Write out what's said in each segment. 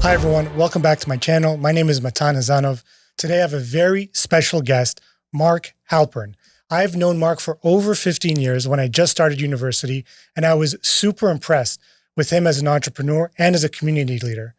Hi everyone, welcome back to my channel. My name is Matan Hazanov. Today I have a very special guest, Mark Halpern. I've known Mark for over 15 years when I just started university, and I was super impressed with him as an entrepreneur and as a community leader.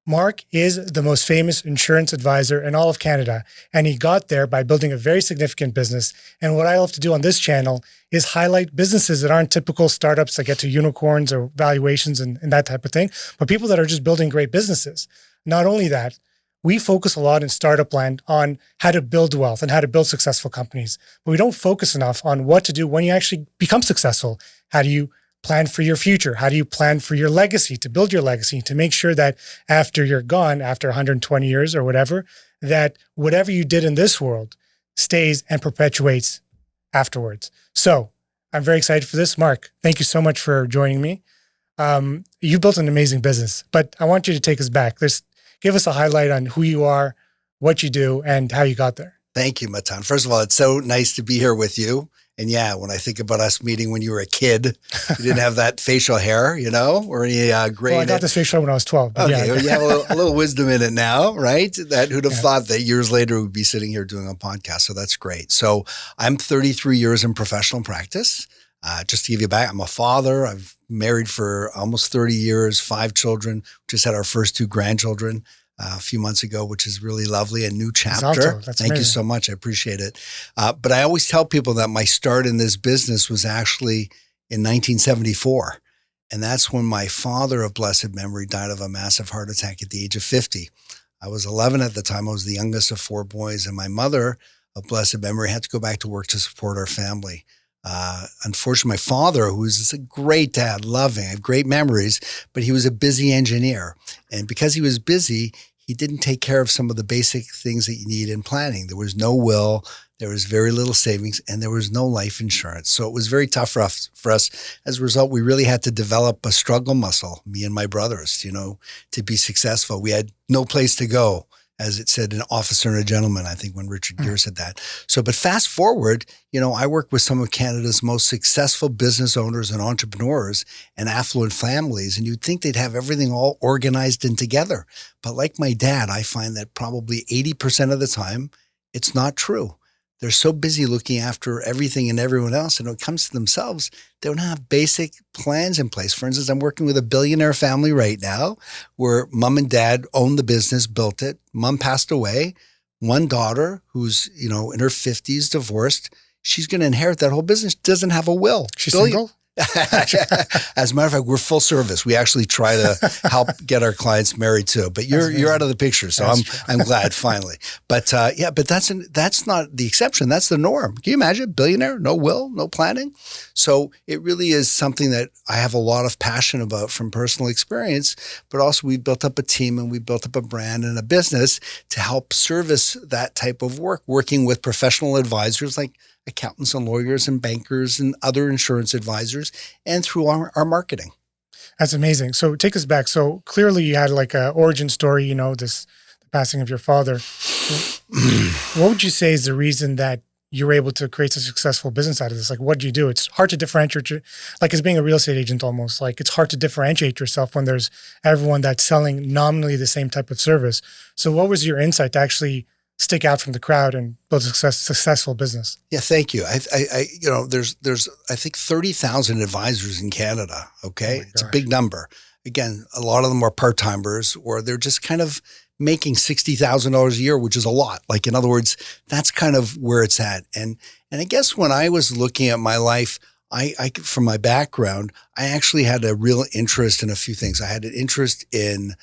Mark is the most famous insurance advisor in all of Canada, and he got there by building a very significant business. And what I love to do on this channel is highlight businesses that aren't typical startups that get to unicorns or valuations and that type of thing, but people that are just building great businesses. Not only that, we focus a lot in startup land on how to build wealth and how to build successful companies, but we don't focus enough on what to do when you actually become successful. How do you plan for your future? How do you plan for your legacy, to build your legacy, to make sure that after you're gone, after 120 years or whatever, that whatever you did in this world stays and perpetuates afterwards. So I'm very excited for this. Mark, thank you so much for joining me. You built an amazing business, but I want you to take us back. Give us a highlight on who you are, what you do, and how you got there. Thank you, Matan. First of all, it's so nice to be here with you. And yeah, when I think about us meeting when you were a kid, you didn't have that facial hair, or any gray. Well, I got this facial when I was 12. Okay, yeah. Well, you have a little wisdom in it now, right? That who'd have thought that years later we'd be sitting here doing a podcast. So that's great. So I'm 33 years in professional practice. Just to give you back, I'm a father. I've married for almost 30 years, 5 children. Just had our first 2 grandchildren a few months ago, which is really lovely. A new chapter. Thank you so much. I appreciate it. But I always tell people that my start in this business was actually in 1974. And that's when my father of blessed memory died of a massive heart attack at the age of 50. I was 11 at the time. I was the youngest of 4 boys. And my mother of blessed memory had to go back to work to support our family. Unfortunately, my father, who was a great dad, loving, I have great memories, but he was a busy engineer. And because he was busy, he didn't take care of some of the basic things that you need in planning. There was no will, there was very little savings, and there was no life insurance. So it was very tough for us. As a result, we really had to develop a struggle muscle, me and my brothers, to be successful. We had no place to go. As it said, an officer and a gentleman, I think when Richard Gere said that. So, but fast forward, I work with some of Canada's most successful business owners and entrepreneurs and affluent families, and you'd think they'd have everything all organized and together. But like my dad, I find that probably 80% of the time, it's not true. They're so busy looking after everything and everyone else. And when it comes to themselves, they don't have basic plans in place. For instance, I'm working with a billionaire family right now where mom and dad owned the business, built it. Mom passed away. One daughter who's, in her 50s, divorced. She's going to inherit that whole business. Doesn't have a will. She's single? As a matter of fact, we're full service. We actually try to help get our clients married too. But you're out of the picture, so I'm glad finally. But but that's not the exception. That's the norm. Can you imagine? Billionaire, no will, no planning. So it really is something that I have a lot of passion about from personal experience. But also, we built up a team and we built up a brand and a business to help service that type of work, working with professional advisors like accountants and lawyers and bankers and other insurance advisors, and through our marketing. That's amazing. So take us back. So clearly you had like an origin story, the passing of your father. What would you say is the reason that you were able to create a successful business out of this? Like, what did you do? It's hard to differentiate, like as being a real estate agent almost, like it's hard to differentiate yourself when there's everyone that's selling nominally the same type of service. So what was your insight to actually stick out from the crowd and build a successful business? Yeah, thank you. There's I think 30,000 advisors in Canada. Okay, it's a big number. Again, a lot of them are part-timers, or they're just kind of making $60,000 a year, which is a lot. Like, in other words, that's kind of where it's at. And I guess when I was looking at my life, I from my background, I actually had a real interest in a few things. I had an interest in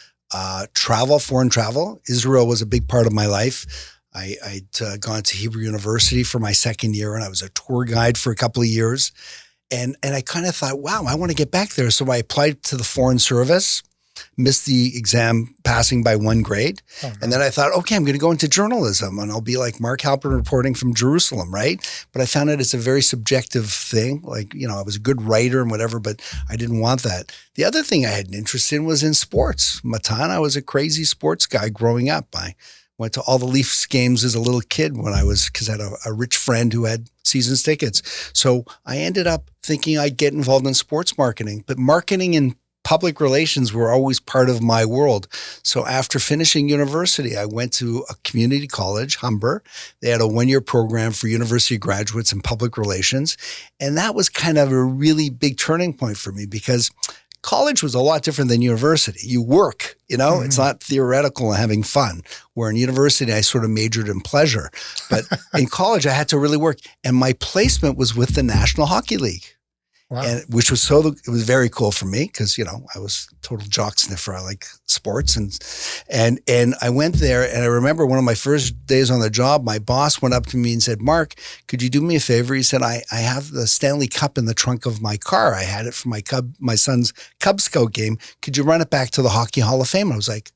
travel, foreign travel. Israel was a big part of my life. I'd gone to Hebrew University for my second year, and I was a tour guide for a couple of years. And I kind of thought, wow, I want to get back there. So I applied to the Foreign Service, missed the exam, passing by 1 grade. Oh, and then I thought, okay, I'm going to go into journalism and I'll be like Mark Halpern reporting from Jerusalem, right? But I found it's a very subjective thing. Like, I was a good writer and whatever, but I didn't want that. The other thing I had an interest in was in sports. Matan, I was a crazy sports guy growing up. I went to all the Leafs games as a little kid because I had a rich friend who had seasons tickets. So I ended up thinking I'd get involved in sports marketing, but marketing in public relations were always part of my world. So after finishing university, I went to a community college, Humber. They had a 1-year program for university graduates in public relations. And that was kind of a really big turning point for me because college was a lot different than university. You work, it's not theoretical and having fun. Where in university, I sort of majored in pleasure. But in college, I had to really work. And my placement was with the National Hockey League. Wow. And which was it was very cool for me because, I was a total jock sniffer. I like sports and I went there and I remember one of my first days on the job, my boss went up to me and said, Mark, could you do me a favor? He said, I have the Stanley Cup in the trunk of my car. I had it for my son's Cub Scout game. Could you run it back to the Hockey Hall of Fame? I was like,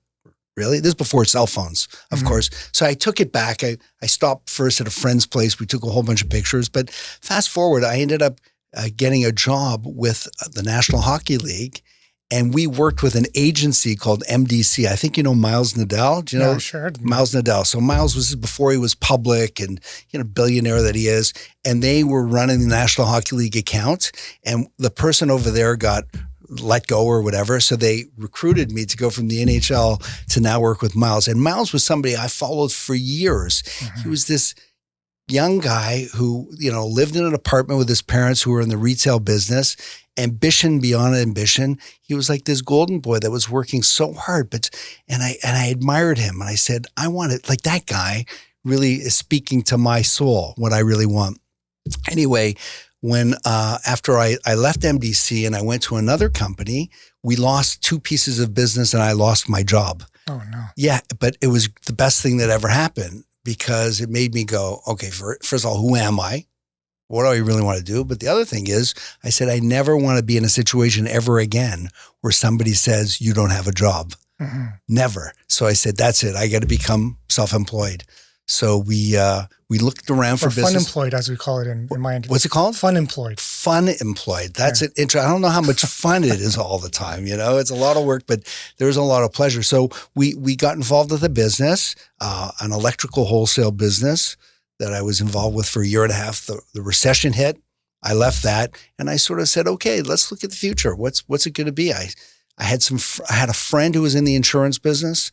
really? This is before cell phones, of course. So I took it back. I stopped first at a friend's place. We took a whole bunch of pictures, but fast forward, I ended up getting a job with the National Hockey League, and we worked with an agency called MDC. I think you know Miles Nadal. Do you know? Yeah, sure. Miles Nadal. So Miles was before he was public and billionaire that he is, and they were running the National Hockey League account, and the person over there got let go or whatever. So they recruited me to go from the NHL to now work with Miles. And Miles was somebody I followed for years. He was this young guy who, lived in an apartment with his parents who were in the retail business, ambition beyond ambition. He was like this golden boy that was working so hard, and I admired him. And I said, I want it like that guy really is speaking to my soul, what I really want. Anyway, when, after I left MDC and I went to another company, we lost 2 pieces of business and I lost my job. Oh no. Yeah. But it was the best thing that ever happened, because it made me go, okay, first of all, who am I? What do I really want to do? But the other thing is, I said, I never want to be in a situation ever again where somebody says you don't have a job. Never. So I said, that's it. I got to become self-employed. So we looked around for business. Fun-employed, as we call it in my industry. What's it called? Fun-employed. Fun-employed. That's it. I don't know how much fun it is all the time. It's a lot of work, but there's a lot of pleasure. So we got involved with a business, an electrical wholesale business that I was involved with for a year and a half. The recession hit. I left that and I sort of said, okay, let's look at the future. What's it going to be? I had a friend who was in the insurance business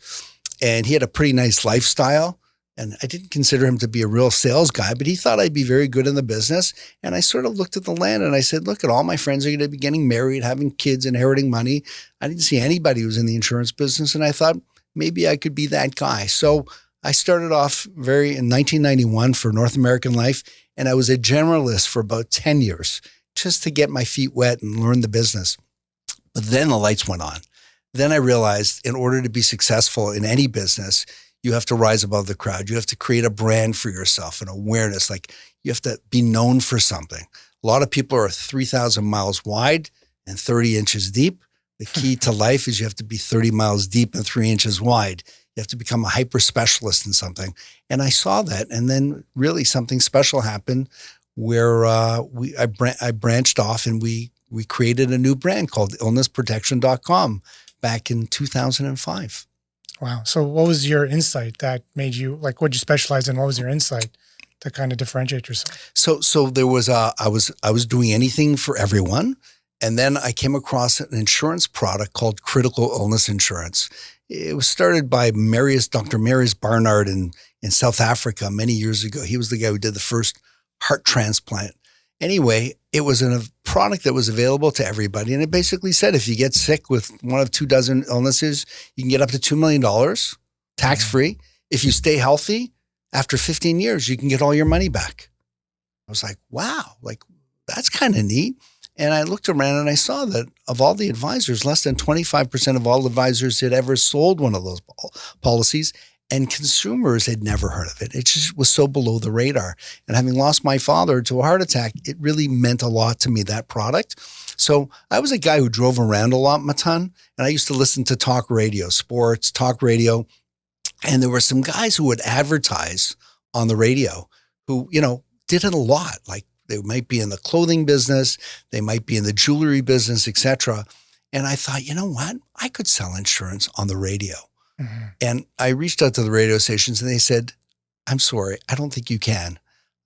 and he had a pretty nice lifestyle. And I didn't consider him to be a real sales guy, but he thought I'd be very good in the business. And I sort of looked at the land and I said, look, at all my friends are going to be getting married, having kids, inheriting money. I didn't see anybody who was in the insurance business. And I thought maybe I could be that guy. So I started off in 1991 for North American Life. And I was a generalist for about 10 years just to get my feet wet and learn the business. But then the lights went on. Then I realized in order to be successful in any business, you have to rise above the crowd. You have to create a brand for yourself, an awareness. Like you have to be known for something. A lot of people are 3,000 miles wide and 30 inches deep. The key to life is you have to be 30 miles deep and 3 inches wide. You have to become a hyper specialist in something. And I saw that. And then really something special happened where I branched off and we created a new brand called illnessprotection.com back in 2005. Wow. So what was your insight that made you, like, what you specialize in? What was your insight to kind of differentiate yourself? So there was I was doing anything for everyone. And then I came across an insurance product called critical illness insurance. It was started by Dr. Marius Barnard in South Africa many years ago. He was the guy who did the first heart transplant. Anyway, it was a product that was available to everybody. And it basically said, if you get sick with one of 24 illnesses, you can get up to $2 million tax-free. If you stay healthy, after 15 years, you can get all your money back. I was like, wow, like that's kind of neat. And I looked around and I saw that of all the advisors, less than 25% of all advisors had ever sold one of those policies. And consumers had never heard of it. It just was so below the radar. And having lost my father to a heart attack, it really meant a lot to me, that product. So I was a guy who drove around a lot, Matan, and I used to listen to talk radio, sports, talk radio. And there were some guys who would advertise on the radio who, did it a lot. Like they might be in the clothing business, they might be in the jewelry business, etc. And I thought, you know what? I could sell insurance on the radio. And I reached out to the radio stations and they said, I'm sorry, I don't think you can.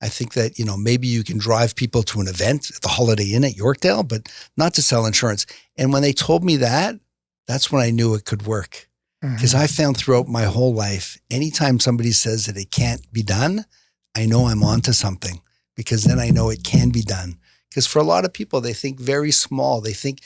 I think that, maybe you can drive people to an event at the Holiday Inn at Yorkdale, but not to sell insurance. And when they told me that, that's when I knew it could work. Because I found throughout my whole life, anytime somebody says that it can't be done, I know I'm onto something, because then I know it can be done. Because for a lot of people, they think very small. They think,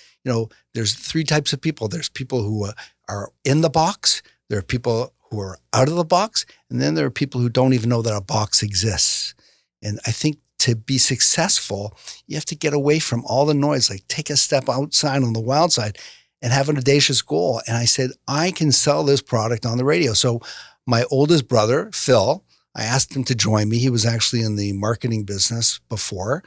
there's three types of people. There's people who are in the box. There are people who are out of the box. And then there are people who don't even know that a box exists. And I think to be successful, you have to get away from all the noise, like take a step outside on the wild side and have an audacious goal. And I said, I can sell this product on the radio. So my oldest brother, Phil, I asked him to join me. He was actually in the marketing business before.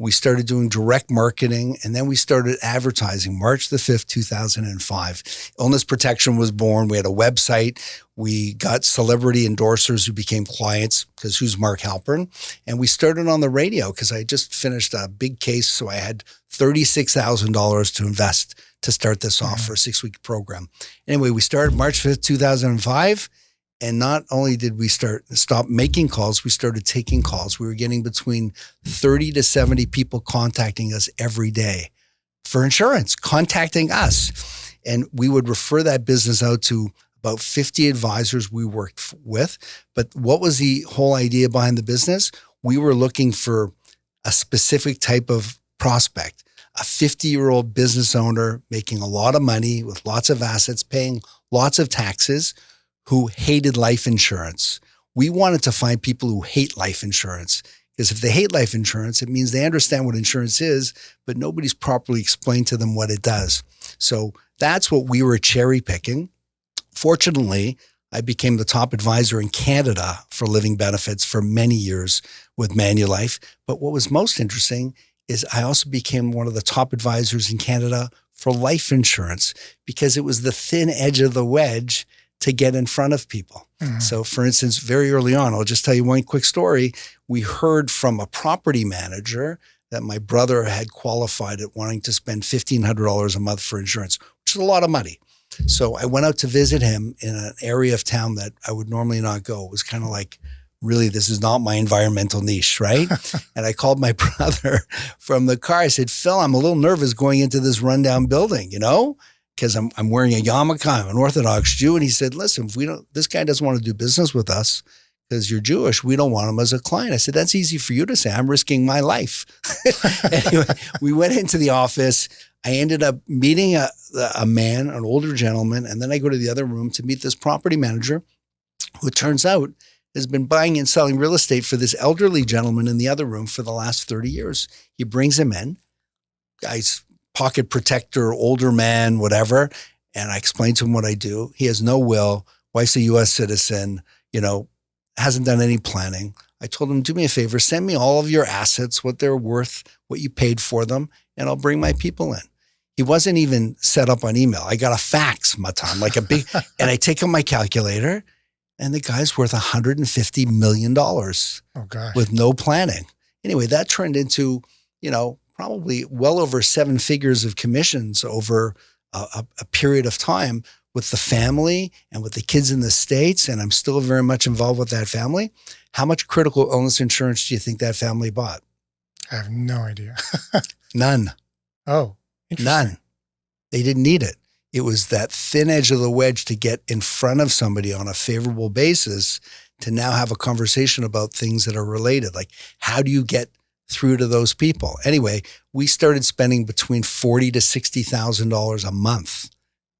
We started doing direct marketing, and then we started advertising March the 5th, 2005. Illness Protection was born. We had a website. We got celebrity endorsers who became clients, because who's Mark Halpern? And we started on the radio because I just finished a big case. So I had $36,000 to invest to start this off for a 6-week program. Anyway, we started March 5th, 2005. And not only did we stop making calls, we started taking calls. We were getting between 30 to 70 people contacting us every day for insurance, contacting us. And we would refer that business out to about 50 advisors we worked with. But what was the whole idea behind the business? We were looking for a specific type of prospect, a 50-year-old business owner making a lot of money with lots of assets, paying lots of taxes, who hated life insurance. We wanted to find people who hate life insurance, because if they hate life insurance, it means they understand what insurance is, but nobody's properly explained to them what it does. So that's what we were cherry picking. Fortunately, I became the top advisor in Canada for living benefits for many years with Manulife. But what was most interesting is I also became one of the top advisors in Canada for life insurance, because it was the thin edge of the wedge to get in front of people. So for instance, very early on, I'll just tell you one quick story. We heard from a property manager that my brother had qualified at wanting to spend $1,500 a month for insurance, which is a lot of money. So I went out to visit him in an area of town that I would normally not go. It was kind of like, really, this is not my environmental niche, right? And I called my brother from the car. I said, Phil, I'm a little nervous going into this rundown building, because I'm wearing a yarmulke, I'm an Orthodox Jew. And he said, listen, if this guy doesn't want to do business with us because you're Jewish, we don't want him as a client. I said, that's easy for you to say. I'm risking my life. Anyway, we went into the office. I ended up meeting a man, an older gentleman, and then I go to the other room to meet this property manager, who it turns out has been buying and selling real estate for this elderly gentleman in the other room for the last 30 years. He brings him in. Guy's pocket protector, older man, whatever. And I explained to him what I do. He has no will. Wife's a U.S. citizen, hasn't done any planning. I told him, do me a favor, send me all of your assets, what they're worth, what you paid for them, and I'll bring my people in. He wasn't even set up on email. I got a fax, Matan, like a big, and I take out my calculator, and the guy's worth $150 million with no planning. Anyway, that turned into, probably well over 7 figures of commissions over a period of time with the family and with the kids in the States. And I'm still very much involved with that family. How much critical illness insurance do you think that family bought? I have no idea. None. Oh, interesting. None. They didn't need it. It was that thin edge of the wedge to get in front of somebody on a favorable basis to now have a conversation about things that are related. Like, how do you get through to those people? Anyway, we started spending between $40,000 to $60,000 a month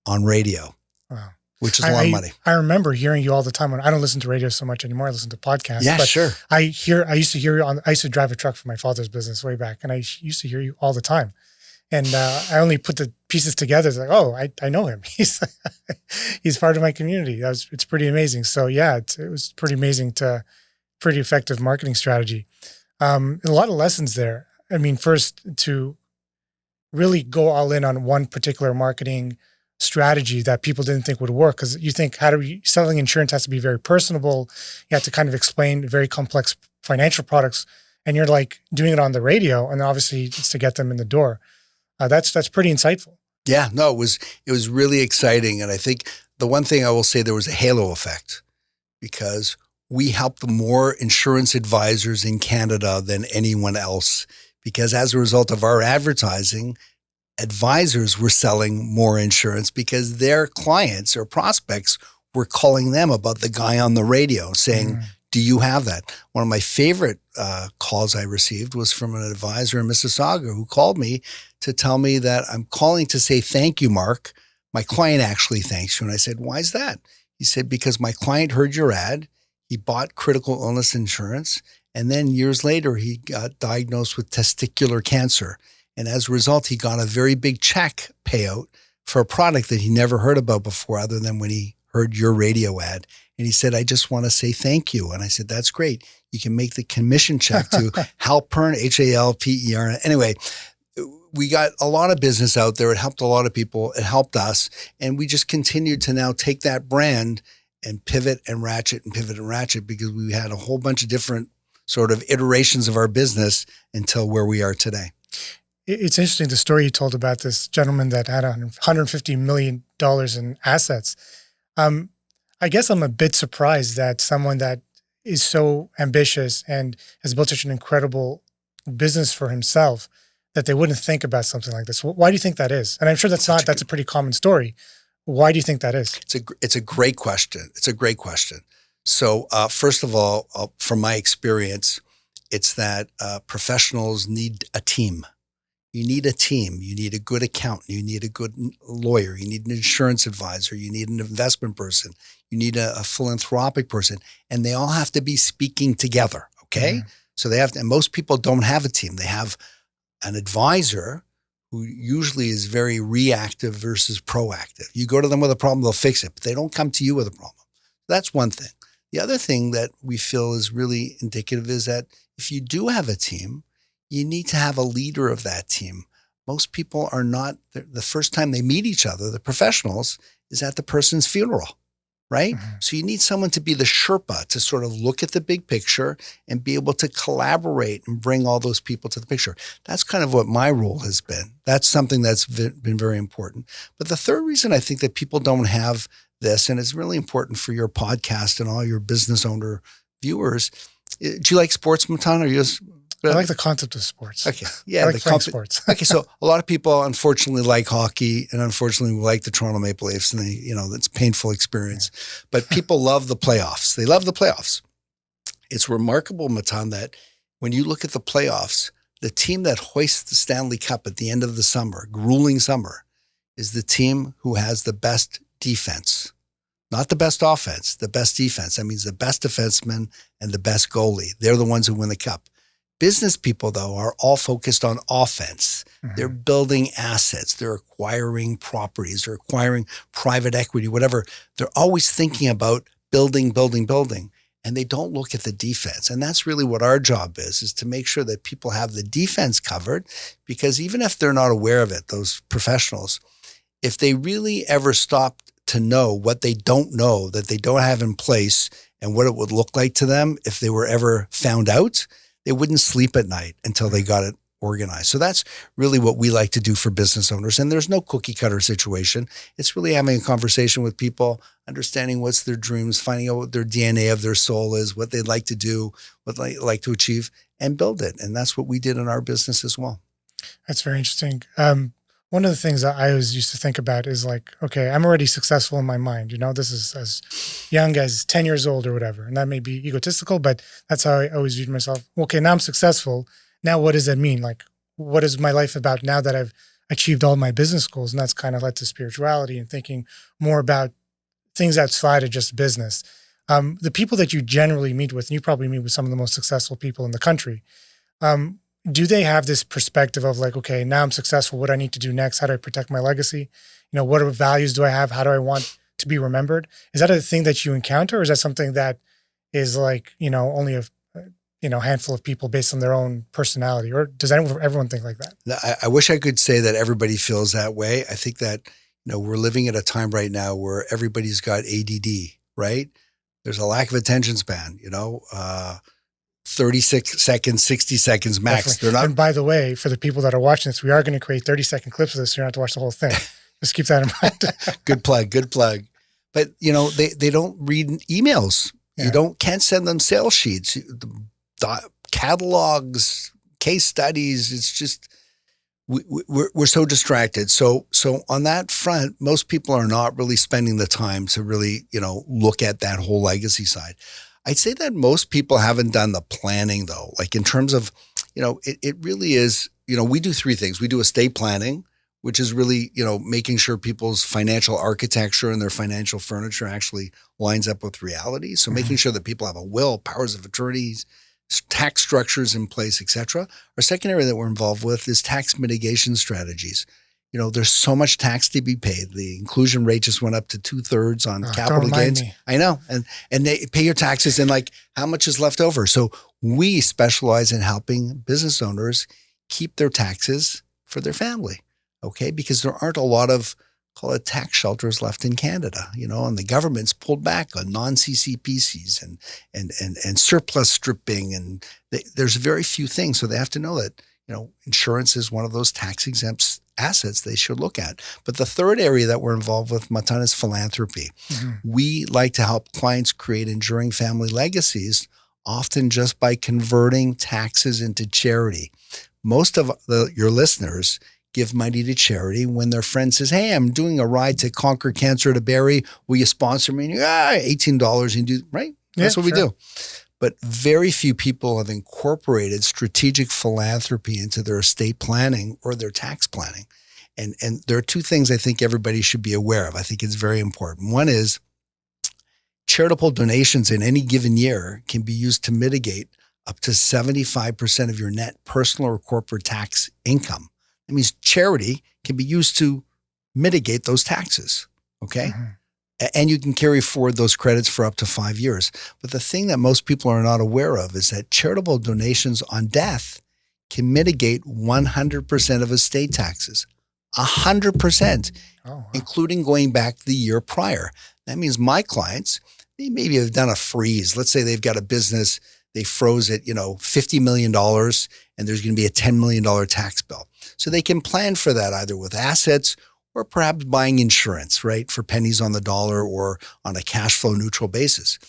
on radio, wow, which is a lot of money. I remember hearing you all the time. I don't listen to radio so much anymore. I listen to podcasts. Yeah, but sure. I used to hear you I used to drive a truck for my father's business way back, and I used to hear you all the time. And I only put the pieces together. It's like, oh, I know him. He's part of my community. It's pretty amazing. So yeah, it was pretty amazing pretty effective marketing strategy. A lot of lessons there. I mean, first, to really go all in on one particular marketing strategy that people didn't think would work. Because you think, selling insurance has to be very personable. You have to kind of explain very complex financial products, and you're like doing it on the radio, and obviously it's to get them in the door. That's pretty insightful. Yeah, no, it was really exciting. And I think the one thing I will say, there was a halo effect, because we helped more insurance advisors in Canada than anyone else, because as a result of our advertising, advisors were selling more insurance because their clients or prospects were calling them about the guy on the radio saying, do you have that? One of my favorite calls I received was from an advisor in Mississauga who called me to tell me that I'm calling to say, thank you, Mark. My client actually thanks you. And I said, why is that? He said, because my client heard your ad. He bought critical illness insurance. And then years later, he got diagnosed with testicular cancer. And as a result, he got a very big check payout for a product that he never heard about before, other than when he heard your radio ad. And he said, I just want to say thank you. And I said, that's great. You can make the commission check to Halpern, Halper. Anyway, we got a lot of business out there. It helped a lot of people. It helped us. And we just continued to now take that brand and pivot and ratchet because we had a whole bunch of different sort of iterations of our business until where we are today. It's interesting, the story you told about this gentleman that had $150 million in assets. I guess I'm a bit surprised that someone that is so ambitious and has built such an incredible business for himself, that they wouldn't think about something like this. Why do you think that is? And I'm sure that's a pretty common story. Why do you think that is? It's a great question. It's a great question. So first of all, from my experience, it's that professionals need a team. You need a team. You need a good accountant. You need a good lawyer. You need an insurance advisor. You need an investment person. You need a philanthropic person. And they all have to be speaking together, okay? Mm-hmm. So they have to, and most people don't have a team. They have an advisor who usually is very reactive versus proactive. You go to them with a problem, they'll fix it, but they don't come to you with a problem. That's one thing. The other thing that we feel is really indicative is that if you do have a team, you need to have a leader of that team. Most people are not, the first time they meet each other, the professionals, is at the person's funeral, right? Mm-hmm. So you need someone to be the Sherpa to sort of look at the big picture and be able to collaborate and bring all those people to the picture. That's kind of what my role has been. That's something that's been very important. But the third reason I think that people don't have this, and it's really important for your podcast and all your business owner viewers. Do you like sports, Matan? Are you I like the concept of sports. Okay. Yeah. I like playing sports. Okay. So a lot of people unfortunately like hockey, and unfortunately we like the Toronto Maple Leafs, and it's a painful experience, but people love the playoffs. They love the playoffs. It's remarkable, Matan, that when you look at the playoffs, the team that hoists the Stanley Cup at the end of the summer, grueling summer, is the team who has the best defense. Not the best offense, the best defense. That means the best defenseman and the best goalie. They're the ones who win the cup. Business people, though, are all focused on offense. Mm-hmm. They're building assets. They're acquiring properties. They're acquiring private equity, whatever. They're always thinking about building. And they don't look at the defense. And that's really what our job is to make sure that people have the defense covered, because even if they're not aware of it, those professionals, if they really ever stop to know what they don't know, that they don't have in place, and what it would look like to them if they were ever found out, they wouldn't sleep at night until they got it organized. So that's really what we like to do for business owners. And there's no cookie cutter situation. It's really having a conversation with people, understanding what's their dreams, finding out what their DNA of their soul is, what they'd like to do, what they like to achieve, and build it. And that's what we did in our business as well. That's very interesting. One of the things that I always used to think about is like, okay, I'm already successful in my mind. This is as young as 10 years old or whatever. And that may be egotistical, but that's how I always viewed myself. Okay, now I'm successful. Now what does that mean? Like, what is my life about now that I've achieved all my business goals? And that's kind of led to spirituality and thinking more about things outside of just business. The people that you generally meet with, and you probably meet with some of the most successful people in the country, do they have this perspective of like, okay, now I'm successful. What do I need to do next? How do I protect my legacy? What values do I have? How do I want to be remembered? Is that a thing that you encounter, or is that something that is like, only a handful of people based on their own personality? Or does everyone think like that? I wish I could say that everybody feels that way. I think that, we're living at a time right now where everybody's got ADD, right? There's a lack of attention span, 36 seconds, 60 seconds max. Definitely. They're not. And by the way, for the people that are watching this, we are going to create 30-second clips of this, so you don't have to watch the whole thing. Just keep that in mind. Good plug. But, they don't read emails. You can't send them sales sheets, catalogs, case studies. It's just, we're so distracted. So on that front, most people are not really spending the time to really, look at that whole legacy side. I'd say that most people haven't done the planning though. Like in terms of, it really is, we do three things. We do estate planning, which is really, making sure people's financial architecture and their financial furniture actually lines up with reality. So making sure that people have a will, powers of attorneys, tax structures in place, et cetera. Our second area that we're involved with is tax mitigation strategies. There's so much tax to be paid. The inclusion rate just went up to 2/3 on capital gains. I know. And they pay your taxes and like how much is left over. So we specialize in helping business owners keep their taxes for their family. Okay. Because there aren't a lot of, call it tax shelters left in Canada, and the government's pulled back on non-CCPCs and surplus stripping. And there's very few things. So they have to know that, insurance is one of those tax exempt assets they should look at. But the third area that we're involved with, Matan, is philanthropy. We like to help clients create enduring family legacies, often just by converting taxes into charity. Most of your listeners give money to charity when their friend says, hey, I'm doing a ride to conquer cancer to Barrie. Will you sponsor me? And you $18 and do, right? That's what we do. But very few people have incorporated strategic philanthropy into their estate planning or their tax planning. And there are two things I think everybody should be aware of. I think it's very important. One is charitable donations in any given year can be used to mitigate up to 75% of your net personal or corporate tax income. That means charity can be used to mitigate those taxes, okay? And you can carry forward those credits for up to 5 years. But the thing that most people are not aware of is that charitable donations on death can mitigate 100% of estate taxes, 100%, including going back the year prior. That means my clients, they maybe have done a freeze. Let's say they've got a business, they froze it, $50 million, and there's going to be a $10 million tax bill. So they can plan for that either with assets or perhaps buying insurance, right, for pennies on the dollar or on a cash flow neutral basis.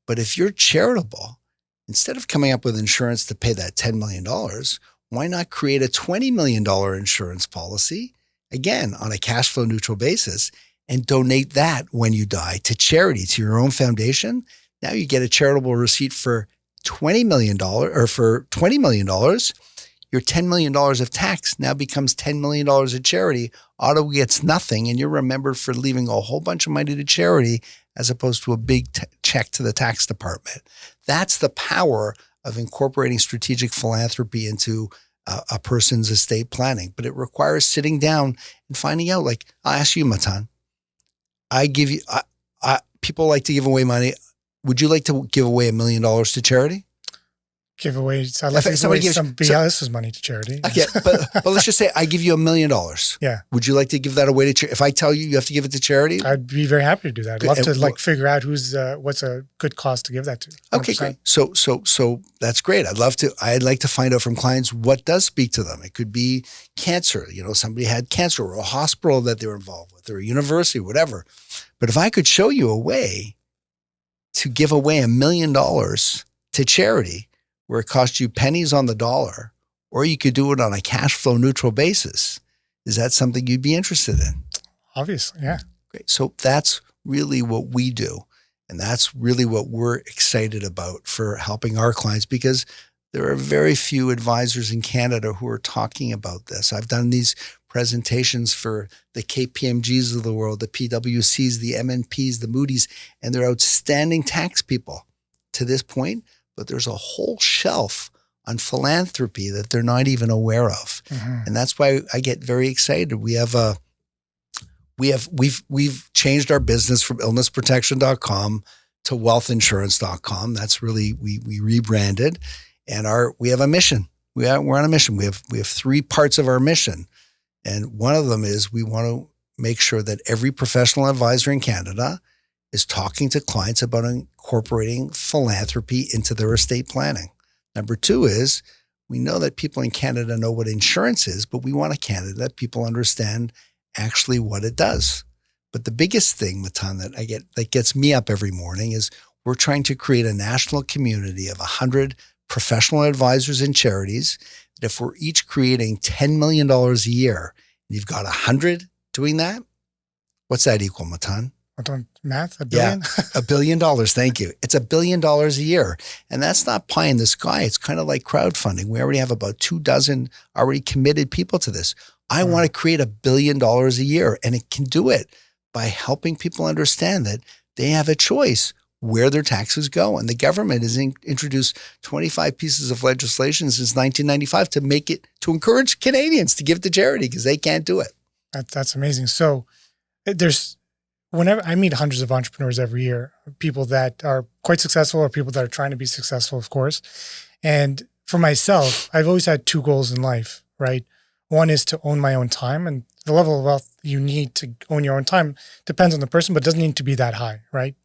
But if you're charitable, instead of coming up with insurance to pay that $10 million, why not create a $20 million insurance policy, again, on a cash flow neutral basis, and donate that when you die to charity, to your own foundation? Now you get a charitable receipt for $20 million or for $20 million. Your $10 million of tax now becomes $10 million of charity. Ottawa gets nothing, and you're remembered for leaving a whole bunch of money to charity as opposed to a big check to the tax department. That's the power of incorporating strategic philanthropy into a person's estate planning. But it requires sitting down and finding out, like, I'll ask you, Matan, people like to give away money. Would you like to give away $1 million to charity? Giveaways. I'd like to give away somebody else's money to charity. Okay, but let's just say I give you $1 million. Yeah. Would you like to give that away to charity? If I tell you have to give it to charity? I'd be very happy to do that. I'd love to figure out what's a good cause to give that to. 100%. Okay, great. So that's great. I'd like to find out from clients what does speak to them. It could be cancer. Somebody had cancer or a hospital that they were involved with or a university, whatever. But if I could show you a way to give away $1 million to charity, where it costs you pennies on the dollar, or you could do it on a cash flow neutral basis, is that something you'd be interested in? Obviously, yeah. Great. So that's really what we do. And that's really what we're excited about for helping our clients, because there are very few advisors in Canada who are talking about this. I've done these presentations for the KPMGs of the world, the PwCs, the MNPs, the Moody's, and they're outstanding tax people to this point. But there's a whole shelf on philanthropy that they're not even aware of. And that's why I get very excited. We've changed our business from illnessprotection.com to wealthinsurance.com. That's really, we rebranded, and we have a mission. We're on a mission. We have 3 parts of our mission. And one of them is we want to make sure that every professional advisor in Canada is talking to clients about incorporating philanthropy into their estate planning. Number 2 is we know that people in Canada know what insurance is, but we want a Canada that people understand actually what it does. But the biggest thing, Matan, that gets me up every morning is we're trying to create a national community of 100 professional advisors and charities. That if we're each creating $10 million a year, and you've got 100 doing that, what's that equal, Matan? Math? $1 billion? Yeah, $1 billion. Thank you. It's $1 billion a year. And that's not pie in the sky. It's kind of like crowdfunding. We already have about 24 already committed people to this. I want to create $1 billion a year, and it can do it by helping people understand that they have a choice where their taxes go. And the government has introduced 25 pieces of legislation since 1995 to encourage Canadians to give to charity because they can't do it. That's amazing. So whenever I meet hundreds of entrepreneurs every year, people that are quite successful or people that are trying to be successful, of course. And for myself, I've always had two goals in life, right? One is to own my own time, and the level of wealth you need to own your own time depends on the person, but doesn't need to be that high, right?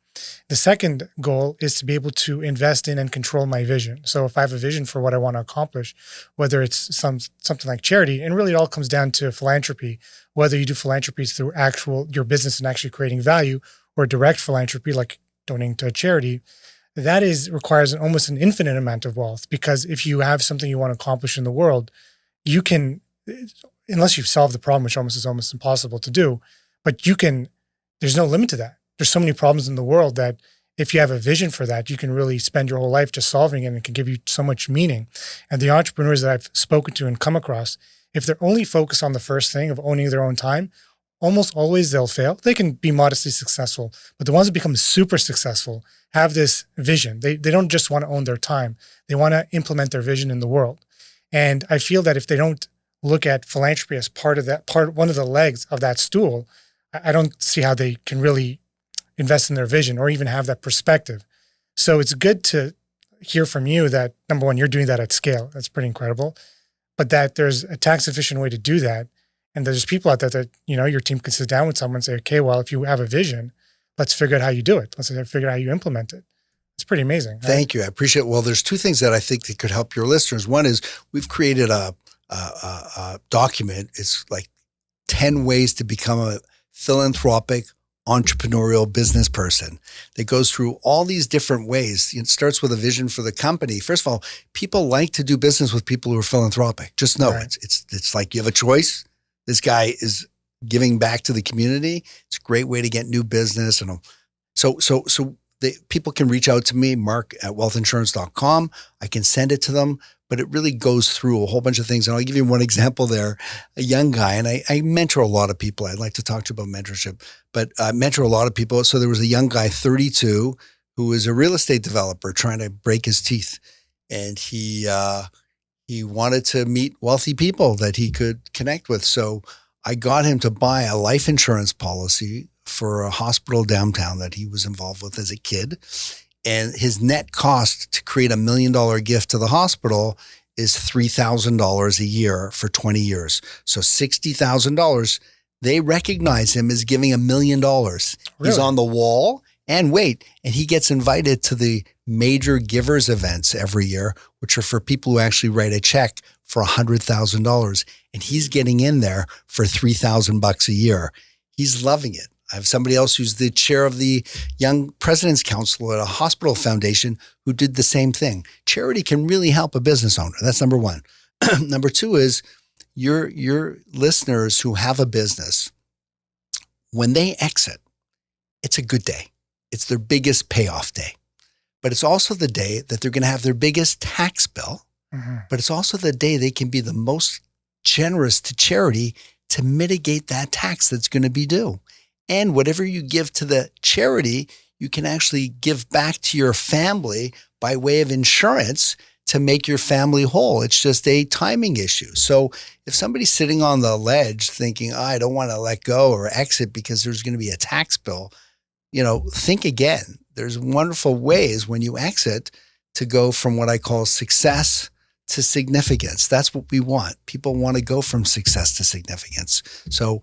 The second goal is to be able to invest in and control my vision. So if I have a vision for what I want to accomplish, whether it's something like charity, and really it all comes down to philanthropy, whether you do philanthropy through your business and actually creating value, or direct philanthropy like donating to a charity, that requires almost an infinite amount of wealth, because if you have something you want to accomplish in the world, you can, unless you've solved the problem, which is almost impossible to do, but there's no limit to that. There's so many problems in the world that if you have a vision for that, you can really spend your whole life just solving it, and it can give you so much meaning. And the entrepreneurs that I've spoken to and come across, if they're only focused on the first thing of owning their own time, almost always they'll fail. They can be modestly successful, but the ones that become super successful have this vision. They don't just want to own their time. They want to implement their vision in the world. And I feel that if they don't look at philanthropy as one of the legs of that stool, I don't see how they can really invest in their vision or even have that perspective. So it's good to hear from you that, number one, you're doing that at scale. That's pretty incredible. But that there's a tax efficient way to do that. And there's people out there that, your team can sit down with someone and say, okay, well, if you have a vision, let's figure out how you do it. Let's figure out how you implement it. It's pretty amazing. Right? Thank you. I appreciate it. Well, there's two things that I think that could help your listeners. One is we've created a document. It's like 10 ways to become a philanthropic entrepreneurial business person that goes through all these different ways. It starts with a vision for the company. First of all, people like to do business with people who are philanthropic. Just know it's like you have a choice. This guy is giving back to the community. It's a great way to get new business. And so people can reach out to me, mark@wealthinsurance.com. I can send it to them, but it really goes through a whole bunch of things. And I'll give you one example there. A young guy, and I mentor a lot of people. I'd like to talk to you about mentorship, but I mentor a lot of people. So there was a young guy, 32, who was a real estate developer trying to break his teeth. And he wanted to meet wealthy people that he could connect with. So I got him to buy a life insurance policy for a hospital downtown that he was involved with as a kid. And his net cost to create $1 million gift to the hospital is $3,000 a year for 20 years. So $60,000. They recognize him as giving $1 million. Really? He's on the wall. And he gets invited to the major givers events every year, which are for people who actually write a check for $100,000. And he's getting in there for $3,000 a year. He's loving it. I have somebody else who's the chair of the Young President's Council at a hospital foundation who did the same thing. Charity can really help a business owner. That's number one. Number two is your listeners who have a business, when they exit, it's a good day. It's their biggest payoff day. But it's also the day that they're going to have their biggest tax bill. Mm-hmm. But it's also the day they can be the most generous to charity to mitigate that tax that's going to be due. And whatever you give to the charity, you can actually give back to your family by way of insurance to make your family whole. It's just a timing issue. So if somebody's sitting on the ledge thinking, I don't want to let go or exit because there's going to be a tax bill, think again. There's wonderful ways when you exit to go from what I call success to significance. That's what we want. People want to go from success to significance. So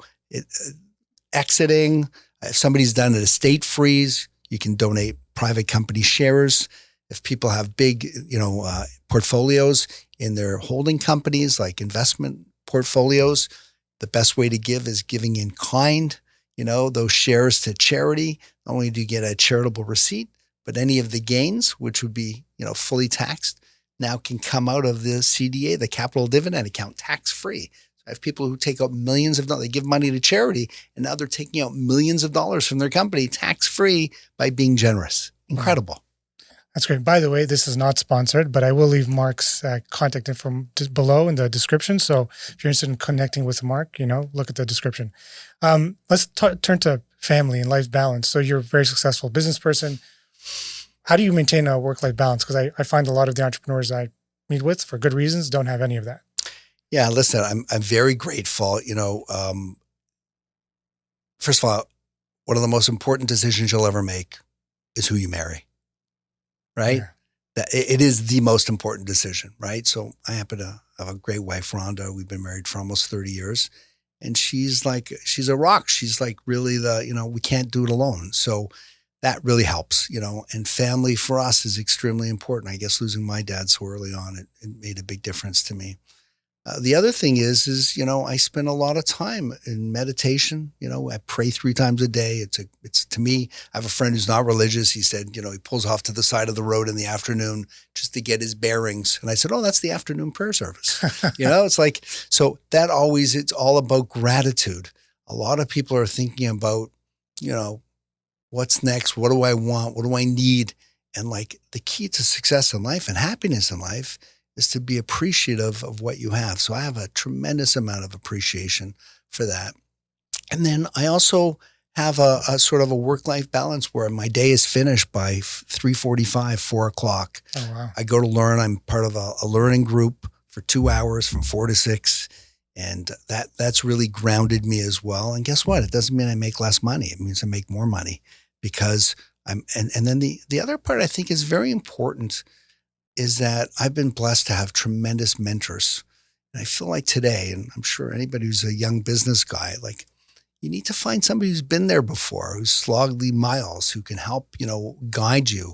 exiting, if somebody's done an estate freeze, you can donate private company shares. If people have big, portfolios in their holding companies, like investment portfolios, the best way to give is giving in kind, those shares to charity. Not only do you get a charitable receipt, but any of the gains, which would be, fully taxed, now can come out of the CDA, the capital dividend account, tax-free. So I have people who take out millions of dollars, they give money to charity, and now they're taking out millions of dollars from their company tax-free by being generous. Incredible. Wow. That's great. By the way, this is not sponsored, but I will leave Mark's contact info below in the description. So if you're interested in connecting with Mark, look at the description. Let's turn to family and life balance. So you're a very successful business person. How do you maintain a work-life balance? Because I find a lot of the entrepreneurs I meet with, for good reasons, don't have any of that. Yeah, listen, I'm very grateful. First of all, one of the most important decisions you'll ever make is who you marry. Right? Yeah. That it is the most important decision, right? So I happen to have a great wife, Rhonda. We've been married for almost 30 years. And she's a rock. She's like really we can't do it alone. So that really helps, and family for us is extremely important. I guess losing my dad so early on, it made a big difference to me. The other thing is I spend a lot of time in meditation. I pray 3 times a day. It's to me, I have a friend who's not religious. He said, he pulls off to the side of the road in the afternoon just to get his bearings. And I said, oh, that's the afternoon prayer service. It's like, so that always, it's all about gratitude. A lot of people are thinking about, what's next? What do I want? What do I need? And like the key to success in life and happiness in life is to be appreciative of what you have. So I have a tremendous amount of appreciation for that. And then I also have a sort of a work-life balance where my day is finished by 3:45, 4 o'clock. Oh, wow. I go to learn. I'm part of a learning group for 2 hours from 4 to 6. And that's really grounded me as well. And guess what? It doesn't mean I make less money. It means I make more money because and then the other part I think is very important is that I've been blessed to have tremendous mentors. And I feel like today, and I'm sure anybody who's a young business guy, like you need to find somebody who's been there before, who's slogged the miles, who can help, guide you.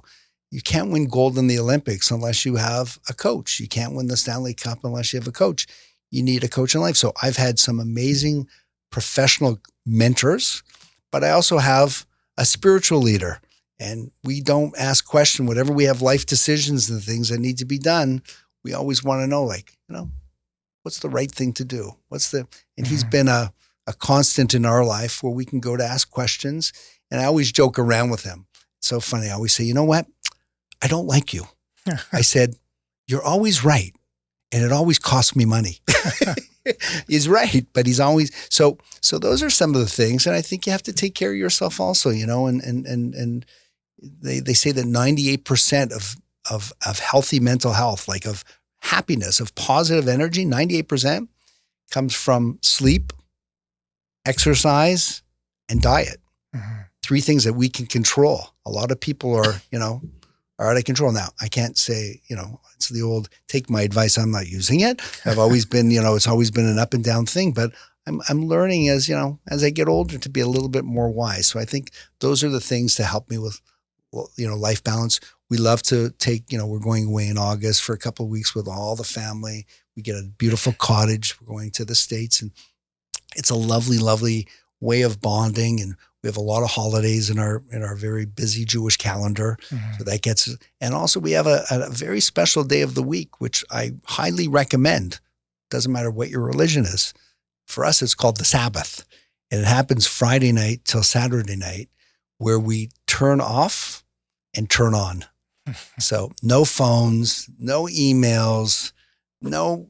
You can't win gold in the Olympics unless you have a coach. You can't win the Stanley Cup unless you have a coach. You need a coach in life. So I've had some amazing professional mentors, but I also have a spiritual leader. And we don't ask questions. Whatever we have life decisions and things that need to be done, we always want to know, what's the right thing to do? And he's been a constant in our life where we can go to ask questions. And I always joke around with him. It's so funny. I always say, you know what? I don't like you. I said, you're always right. And it always costs me money. He's right, but he's always so those are some of the things. And I think you have to take care of yourself also, and they say that 98% of healthy mental health, like of happiness, of positive energy, 98% comes from sleep, exercise, and diet. Mm-hmm. 3 things that we can control. A lot of people are out of control. Now, I can't say, it's the old, take my advice, I'm not using it. I've always been, it's always been an up and down thing, but I'm learning as I get older to be a little bit more wise. So I think those are the things to help me with, life balance. We love to take, we're going away in August for a couple of weeks with all the family. We get a beautiful cottage. We're going to the States, and it's a lovely, lovely way of bonding. And we have a lot of holidays in our very busy Jewish calendar. Mm-hmm. So that gets, and also we have a very special day of the week, which I highly recommend. Doesn't matter what your religion is. For us, it's called the Sabbath. And it happens Friday night till Saturday night, where we turn off and turn on. So no phones, no emails, no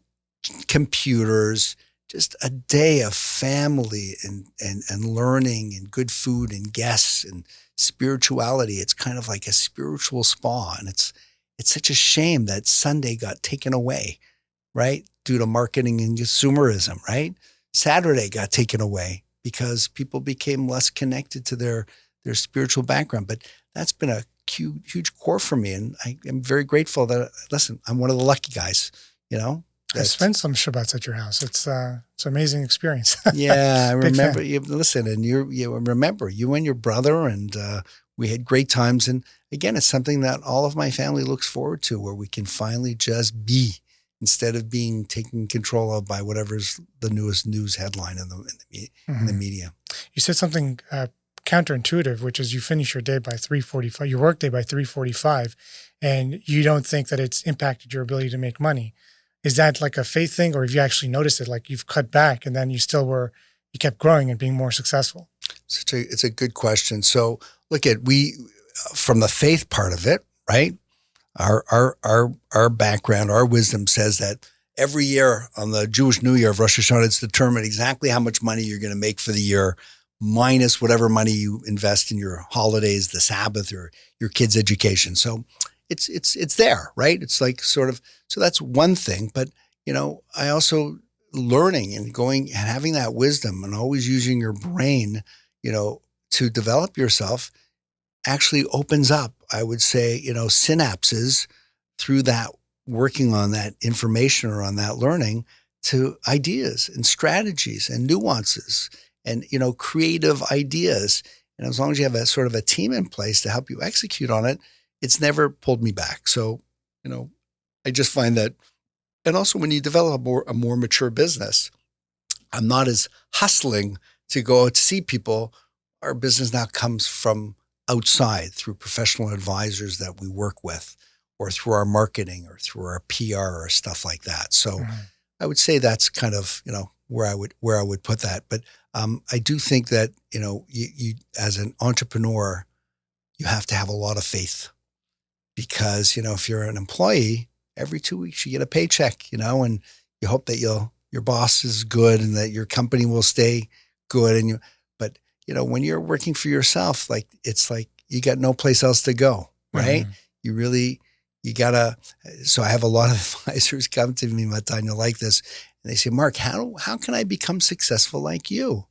computers, just a day of family and learning and good food and guests and spirituality. It's kind of like a spiritual spa. And it's such a shame that Sunday got taken away, right? Due to marketing and consumerism, right? Saturday got taken away because people became less connected to their spiritual background. But that's been a huge core for me. And I am very grateful that, listen, I'm one of the lucky guys, I spent some Shabbats at your house. It's an amazing experience. Yeah, I remember. Listen, and you remember you and your brother, and we had great times. And again, it's something that all of my family looks forward to, where we can finally just be, instead of being taken control of by whatever's the newest news headline in the media. You said something counterintuitive, which is you finish your day by 3:45, your work day by 3:45, and you don't think that it's impacted your ability to make money. Is that like a faith thing, or have you actually noticed it? Like you've cut back and then you kept growing and being more successful? It's a good question. So look at from the faith part of it, right? Our background, our wisdom says that every year on the Jewish New Year of Rosh Hashanah, it's determined exactly how much money you're going to make for the year, minus whatever money you invest in your holidays, the Sabbath, or your kids' education. So it's there, right? It's like sort of, so that's one thing. But, I also learning and going and having that wisdom and always using your brain, to develop yourself actually opens up, I would say, synapses through that working on that information or on that learning to ideas and strategies and nuances and, creative ideas. And as long as you have a sort of a team in place to help you execute on it, it's never pulled me back. So, I just find that, and also when you develop a more mature business, I'm not as hustling to go out to see people. Our business now comes from outside through professional advisors that we work with, or through our marketing or through our PR or stuff like that. So I would say that's kind of, where I would put that. But I do think that, you as an entrepreneur, you have to have a lot of faith because, if you're an employee, every 2 weeks you get a paycheck, and you hope that your boss is good and that your company will stay good. But when you're working for yourself, it's like you got no place else to go, right? You gotta, so I have a lot of advisors come to me, Matan, like this, and they say, Mark, how can I become successful like you?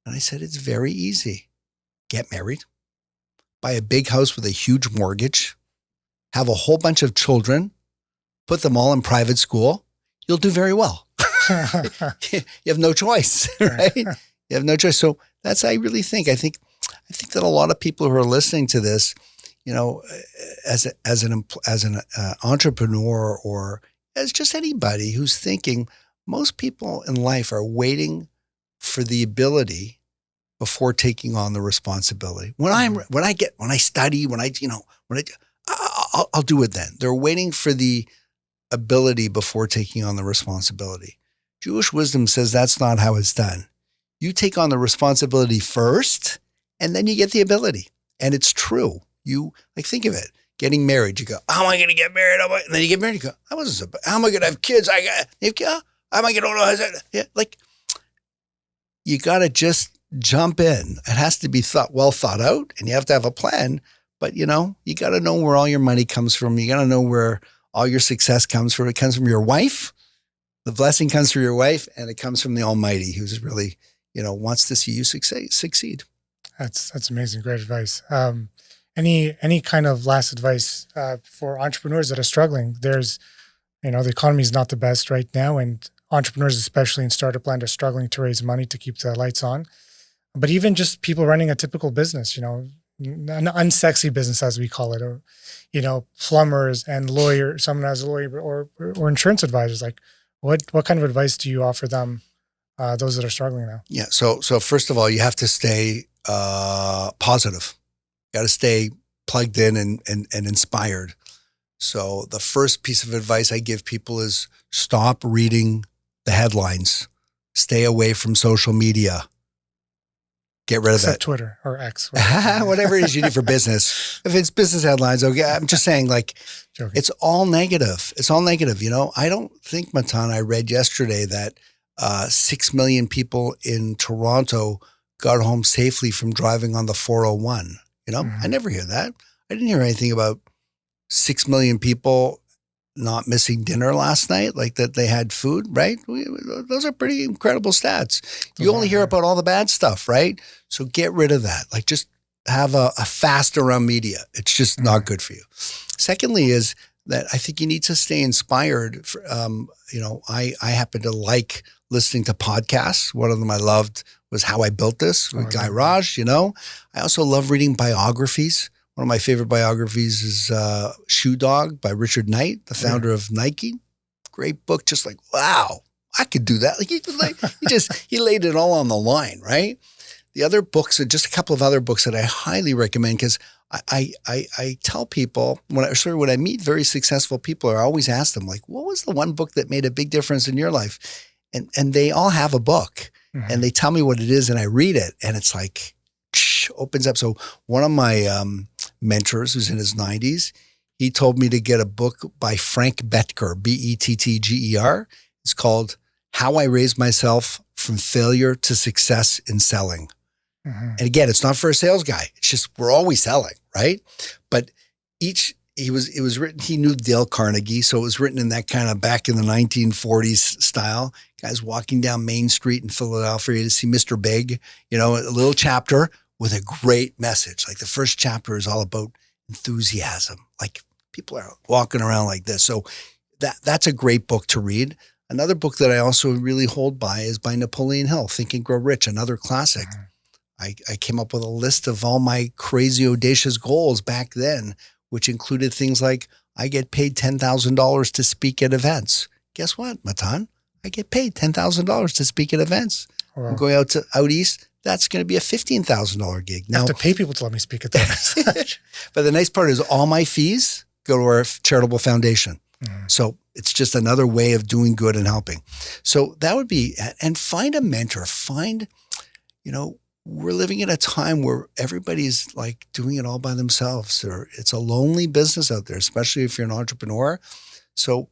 And I said, it's very easy. Get married, buy a big house with a huge mortgage, have a whole bunch of children, put them all in private school. You'll do very well. You have no choice, right? You have no choice. So that's, I really think, I think that a lot of people who are listening to this, as an entrepreneur or as just anybody who's thinking, most people in life are waiting for the ability before taking on the responsibility. I'll do it then. They're waiting for the ability before taking on the responsibility. Jewish wisdom says that's not how it's done. You take on the responsibility first, and then you get the ability. And it's true. You think of it. Getting married, you go, how am I going to get married? And then you get married, you go, how am I going to have kids? How am I going to you got to just jump in. It has to be well thought out, and you have to have a plan. But, you got to know where all your money comes from. You got to know where all your success comes from. It comes from your wife. The blessing comes from your wife, and it comes from the Almighty, who's really, wants to see you succeed. That's amazing. Great advice. Any kind of last advice for entrepreneurs that are struggling? There's, the economy is not the best right now, and entrepreneurs, especially in startup land, are struggling to raise money to keep the lights on. But even just people running a typical business, an unsexy business, as we call it, or, plumbers and lawyers, someone as a lawyer or insurance advisors, what kind of advice do you offer them, those that are struggling now? Yeah. So first of all, you have to stay positive. You got to stay plugged in and inspired. So the first piece of advice I give people is stop reading the headlines. Stay away from social media. Get rid of that. Twitter or X. Whatever it is you do for business. If it's business headlines, okay. I'm just saying Joking. It's all negative. It's all negative. I don't think, Matan, I read yesterday that 6 million people in Toronto got home safely from driving on the 401. I never hear that. I didn't hear anything about 6 million people not missing dinner last night, that they had food, right? Those are pretty incredible stats. You only hear about all the bad stuff, right? So get rid of that. Just have a fast around media. It's just not good for you. Secondly is that I think you need to stay inspired. I happen to like listening to podcasts. One of them I loved was How I Built This with Guy Raz, I also love reading biographies. One of my favorite biographies is Shoe Dog by Richard Knight, the founder of Nike. Great book. Just wow, I could do that. He laid it all on the line, right? the other books, just a couple of other books that I highly recommend, because I tell people when I meet very successful people, I always ask them, like, what was the one book that made a big difference in your life? And they all have a book, and they tell me what it is, and I read it, and it's like opens up. So one of my mentors, who's in his 90s, he told me to get a book by Frank Bettger, Bettger. It's called How I Raised Myself from Failure to Success in Selling. And again, it's not for a sales guy. It's just, we're always selling, right? But it was written, he knew Dale Carnegie. So it was written in that kind of back in the 1940s style. Guys walking down Main Street in Philadelphia to see Mr. Big, a little chapter with a great message. Like the first chapter is all about enthusiasm. Like people are walking around like this. So that's a great book to read. Another book that I also really hold by is by Napoleon Hill, Think and Grow Rich, another classic. I came up with a list of all my crazy audacious goals back then, which included things like I get paid $10,000 to speak at events. Guess what, Matan? I get paid $10,000 to speak at events. Wow. I'm going out east. That's going to be a $15,000 gig. Now, I have to pay people to let me speak at the events. But the nice part is all my fees go to our charitable foundation. So it's just another way of doing good and helping. So that would be, and find a mentor. We're living in a time where everybody's like doing it all by themselves. It's a lonely business out there, especially if you're an entrepreneur. So,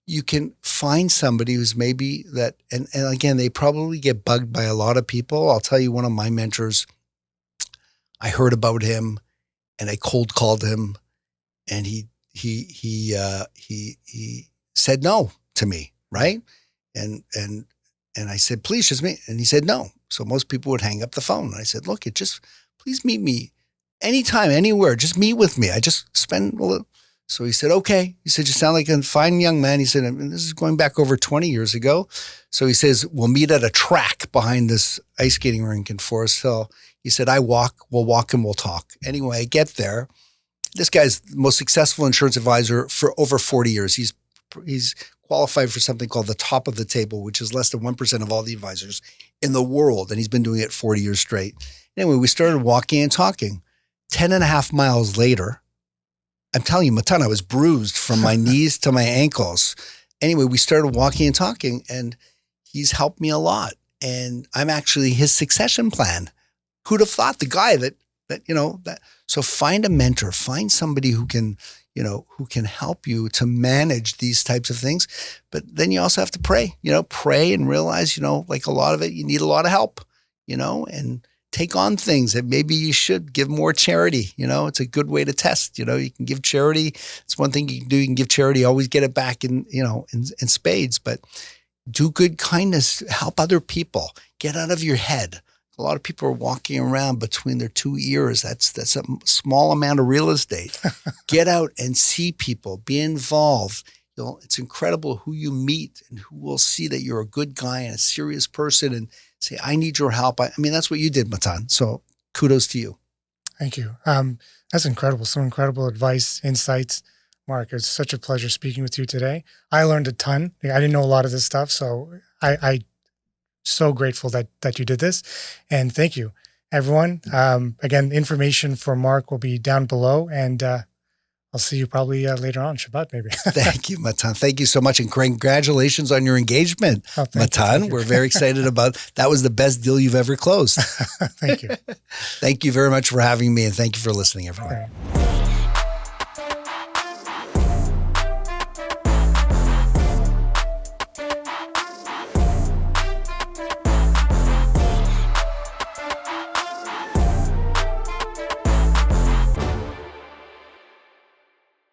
you can find somebody who's maybe that, and again, they probably get bugged by a lot of people. I'll tell you, one of my mentors, I heard about him and I cold called him, and he said no to me, right? And I said, please just meet. And he said no. So most people would hang up the phone. And I said, look, please meet me anytime, anywhere. Just meet with me. I just spend a little. So he said, okay. He said, you sound like a fine young man. He said, and this is going back over 20 years ago. So he says, we'll meet at a track behind this ice skating rink in Forest Hill. He said, we'll walk and we'll talk. Anyway, I get there. This guy's the most successful insurance advisor for over 40 years. He's qualified for something called the top of the table, which is less than 1% of all the advisors in the world. And he's been doing it 40 years straight. Anyway, we started walking and talking. 10 and a half miles later, I'm telling you, Matan, I was bruised from my knees to my ankles. Anyway, we started walking and talking, and he's helped me a lot. And I'm actually his succession plan. Who'd have thought the guy that. So find a mentor, find somebody who can help you to manage these types of things. But then you also have to pray and realize, like a lot of it, you need a lot of help, and take on things that maybe you should give more charity. It's a good way to test, you can give charity. It's one thing you can do. You can give charity, always get it back in spades, but do good kindness, help other people, get out of your head. A lot of people are walking around between their two ears. That's a small amount of real estate. Get out and see people, be involved. It's incredible who you meet and who will see that you're a good guy and a serious person and say, I need your help. I mean, that's what you did, Matan. So kudos to you. Thank you. That's incredible. Some incredible advice, insights. Mark, it's such a pleasure speaking with you today. I learned a ton. I didn't know a lot of this stuff. So I so grateful that you did this. And thank you, everyone. Again, information for Mark will be down below, and I'll see you probably later on, Shabbat, maybe. Thank you, Matan. Thank you so much. And congratulations on your engagement, Matan. We're very excited about that. Was the best deal you've ever closed. Thank you. Thank you very much for having me, and thank you for listening, everyone.